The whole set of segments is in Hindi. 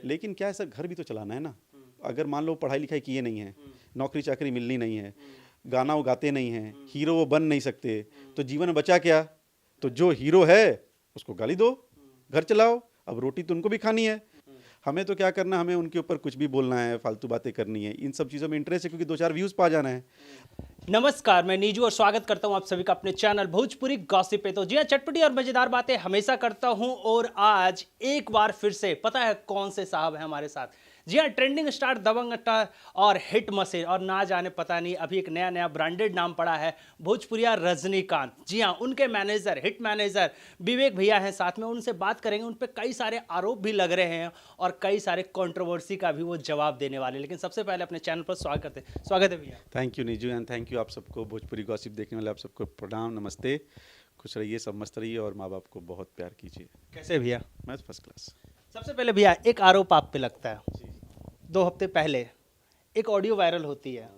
लेकिन क्या है सर, घर भी तो चलाना है ना। अगर मान लो पढ़ाई लिखाई किए नहीं है, नौकरी चाकरी मिलनी नहीं है, गाना वो गाते नहीं हैं, हीरो वो बन नहीं सकते, तो जीवन में बचा क्या? तो जो हीरो है उसको गाली दो, घर चलाओ। अब रोटी तो उनको भी खानी है। हमें तो क्या करना, हमें उनके ऊपर कुछ भी बोलना है, फालतू बातें करनी है, इन सब चीज़ों में इंटरेस्ट है क्योंकि 2-4 व्यूज़ पा जाना है। नमस्कार, मैं नीजू और स्वागत करता हूं आप सभी का अपने चैनल भोजपुरी गॉसिप पे। तो जी हाँ, चटपटी और मजेदार बातें हमेशा करता हूं और आज एक बार फिर से पता है कौन से साहब हैं हमारे साथ। जी हाँ, ट्रेंडिंग स्टार, दबंग स्टार और हिट मशीन, और ना जाने पता नहीं अभी एक नया ब्रांडेड नाम पड़ा है, भोजपुरिया रजनीकांत। जी हाँ, उनके मैनेजर, हिट मैनेजर विवेक भैया हैं साथ में। उनसे बात करेंगे, उन पर कई सारे आरोप भी लग रहे हैं और कई सारे कंट्रोवर्सी का भी वो जवाब देने वाले। लेकिन सबसे पहले अपने चैनल पर स्वागत है भैया। Thank you Neeju, and thank you आप सबको, भोजपुरी गॉसिप देखने वाले आप सबको प्रणाम, नमस्ते। खुश रहिए, सब मस्त रहिए और माँ बाप को बहुत प्यार कीजिए। कैसे भैया? मैं तो फर्स्ट क्लास। सबसे पहले भैया, एक आरोप आप पे लगता है। 2 हफ्ते पहले एक ऑडियो वायरल होती है,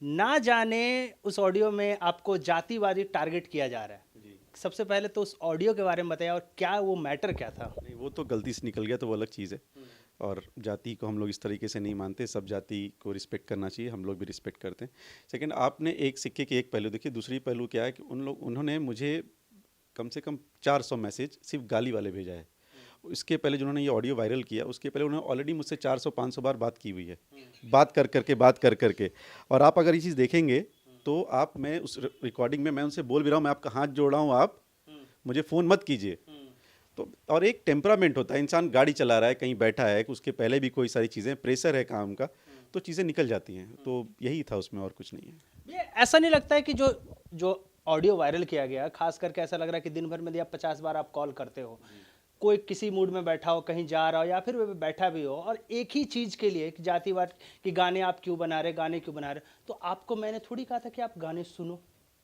ना जाने उस ऑडियो में आपको जातिवादी टारगेट किया जा रहा है। सबसे पहले तो उस ऑडियो के बारे में बताया और क्या वो मैटर क्या था? नहीं, वो तो गलती से निकल गया, तो वो अलग चीज़ है। और जाति को हम लोग इस तरीके से नहीं मानते, सब जाति को रिस्पेक्ट करना चाहिए, हम लोग भी रिस्पेक्ट करते हैं। सेकंड, आपने एक सिक्के के एक पहलू देखिए, दूसरी पहलू क्या है कि उन्होंने मुझे कम से कम 400 मैसेज सिर्फ गाली वाले भेजा है। इसके पहले जिन्होंने ये ऑडियो वायरल किया, उसके पहले उन्होंने ऑलरेडी मुझसे 400-500 बार बात की हुई है, बात कर करके। और आप अगर ये चीज़ देखेंगे तो मैं उस रिकॉर्डिंग में मैं उनसे बोल भी रहा हूँ, मैं आपका हाथ जोड़ रहा हूँ, आप मुझे फ़ोन मत कीजिए। तो और एक टेम्परामेंट होता है, इंसान गाड़ी चला रहा है, कहीं बैठा है, उसके पहले भी कोई सारी चीज़ें, प्रेशर है काम का, तो चीज़ें निकल जाती हैं। तो यही था उसमें, और कुछ नहीं है। ये ऐसा नहीं लगता है कि जो ऑडियो वायरल किया गया, खास करके ऐसा लग रहा है कि दिन भर में आप 50 बार आप कॉल करते हो, कोई किसी मूड में बैठा हो, कहीं जा रहा हो या फिर बैठा भी हो, और एक ही चीज़ के लिए जातिवाद कि गाने आप क्यों बना रहे, गाने क्यों बना रहे, तो आपको मैंने थोड़ी कहा था कि आप गाने सुनो।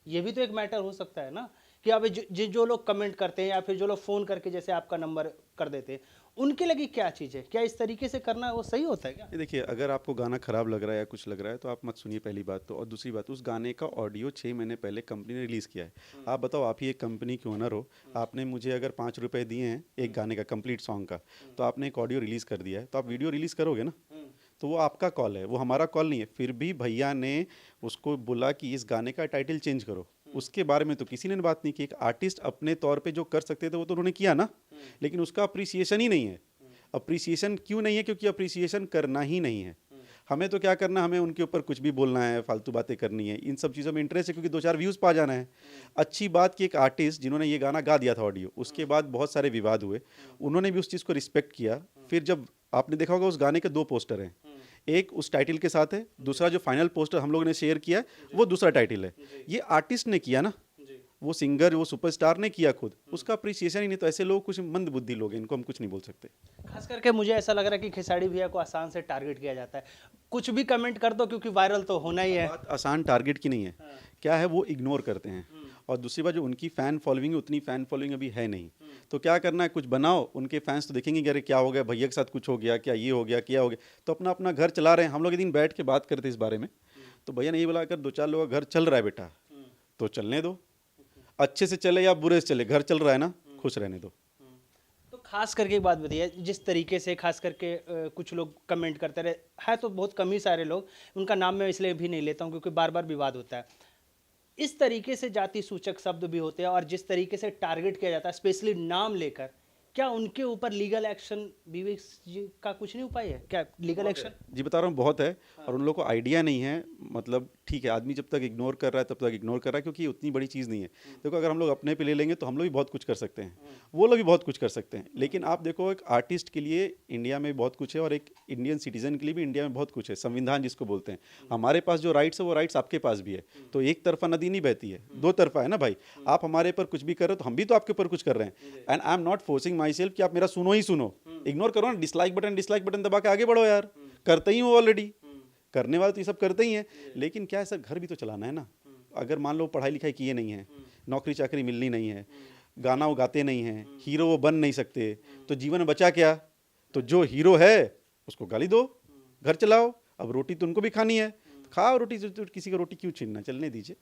ये भी तो एक मैटर हो सकता है ना, कि अब जो लोग कमेंट करते हैं या फिर जो लोग फ़ोन करके जैसे आपका नंबर कर देते हैं, उनके लगी क्या चीज़ है? क्या इस तरीके से करना वो सही होता है क्या? ये देखिए, अगर आपको गाना ख़राब लग रहा है या कुछ लग रहा है तो आप मत सुनिए, पहली बात तो। और दूसरी बात, उस गाने का ऑडियो 6 महीने पहले कंपनी ने रिलीज़ किया है। आप बताओ, आप ही एक कंपनी के ओनर हो, आपने मुझे अगर 5 रुपए दिए हैं एक गाने का, कंप्लीट सॉन्ग का, तो आपने एक ऑडियो रिलीज़ कर दिया है, तो आप वीडियो रिलीज़ करोगे ना। तो वो आपका कॉल है, वो हमारा कॉल नहीं है। फिर भी भैया ने उसको बोला कि इस गाने का टाइटल चेंज करो, उसके बारे में तो किसी ने बात नहीं की। एक आर्टिस्ट अपने तौर पे जो कर सकते थे वो तो उन्होंने किया ना, लेकिन उसका अप्रिसिएशन ही नहीं है। अप्रिसिएशन क्यों नहीं है? क्योंकि अप्रिसिएशन करना ही नहीं है। हमें तो क्या करना, हमें उनके ऊपर कुछ भी बोलना है, फालतू बातें करनी है, इन सब चीज़ों में इंटरेस्ट है क्योंकि 2-4 व्यूज़ पा जाना है। अच्छी बात कि एक आर्टिस्ट जिन्होंने ये गाना गा दिया था ऑडियो, उसके बाद बहुत सारे विवाद हुए, उन्होंने भी उस चीज़ को रिस्पेक्ट किया। फिर जब आपने देखा होगा, उस गाने के 2 पोस्टर हैं, एक उस टाइटल के साथ है, दूसरा जो फाइनल पोस्टर हम लोगों ने शेयर किया वो दूसरा टाइटल है। ये आर्टिस्ट ने किया ना, वो सिंगर, वो सुपरस्टार ने किया खुद, उसका अप्रिसिएशन ही नहीं। तो ऐसे लोग कुछ मंद बुद्धि लोग हैं, इनको हम कुछ नहीं बोल सकते। खास करके मुझे ऐसा लग रहा है कि खेसारी भैया को आसान से टारगेट किया जाता है, कुछ भी कमेंट कर दो क्योंकि वायरल तो होना ही है। बात आसान टारगेट की नहीं है, क्या है, वो इग्नोर करते हैं। और दूसरी बात, जो उनकी फ़ैन फॉलोइंग है, उतनी फ़ैन फॉलोइंग अभी है नहीं। तो क्या करना है, कुछ बनाओ, उनके फैंस तो देखेंगे कि अरे क्या हो गया, भैया के साथ कुछ हो गया क्या, ये हो गया, क्या हो गया, तो अपना अपना घर चला रहे हैं। हम लोग एक दिन बैठ के बात करते इस बारे में, तो भैया ने ये बोला, अगर 2-4 लोग का घर चल रहा है बेटा तो चलने दो, अच्छे से चले या बुरे से चले, घर चल रहा है ना, खुश रहने दो। तो खास करके एक बात बताइए, जिस तरीके से खास करके कुछ लोग कमेंट करते रहे है, तो बहुत कम ही सारे लोग, उनका नाम मैं इसलिए भी नहीं लेता हूँ क्योंकि बार बार विवाद होता है। इस तरीके से जाति सूचक शब्द भी होते हैं और जिस तरीके से टारगेट किया जाता है स्पेशली नाम लेकर, क्या उनके ऊपर लीगल एक्शन विवेक जी का कुछ नहीं उपाय है क्या? लीगल एक्शन जी बता रहा हूँ, बहुत है। और उन लोगों को आइडिया नहीं है। मतलब ठीक है, आदमी जब तक इग्नोर कर रहा है तब तक इग्नोर कर रहा है, क्योंकि उतनी बड़ी चीज़ नहीं है। देखो, अगर हम लोग अपने पे ले लेंगे तो हम लोग भी बहुत कुछ कर सकते हैं, वो लोग भी बहुत कुछ कर सकते हैं। लेकिन आप देखो, एक आर्टिस्ट के लिए इंडिया में बहुत कुछ है और एक इंडियन सिटीजन के लिए भी इंडिया में बहुत कुछ है। संविधान जिसको बोलते हैं, हमारे पास जो राइट्स है वो राइट्स आपके पास भी है। तो एक तरफा नदी नहीं बहती है, 2 तरफा है ना भाई। आप हमारे पर कुछ भी कर रहे हो तो हम भी तो आपके ऊपर कुछ कर रहे हैं। And I am not forcing my self कि आप मेरा सुनो ही सुनो, इग्नोर करो ना। डिसलाइक बटन दबा के आगे बढ़ो यार, करते ही हो ऑलरेडी, करने वाले तो ये सब करते ही हैं। लेकिन क्या है सर, घर भी तो चलाना है ना। अगर मान लो पढ़ाई लिखाई किए नहीं है, नौकरी चाकरी मिलनी नहीं है, गाना वो गाते नहीं हैं, हीरो वो बन नहीं सकते, तो जीवन में बचा क्या? तो जो हीरो है उसको गाली दो, घर चलाओ। अब रोटी तो उनको भी खानी है, खाओ रोटी, तो किसी को रोटी क्यों छीनना, चलने दीजिए।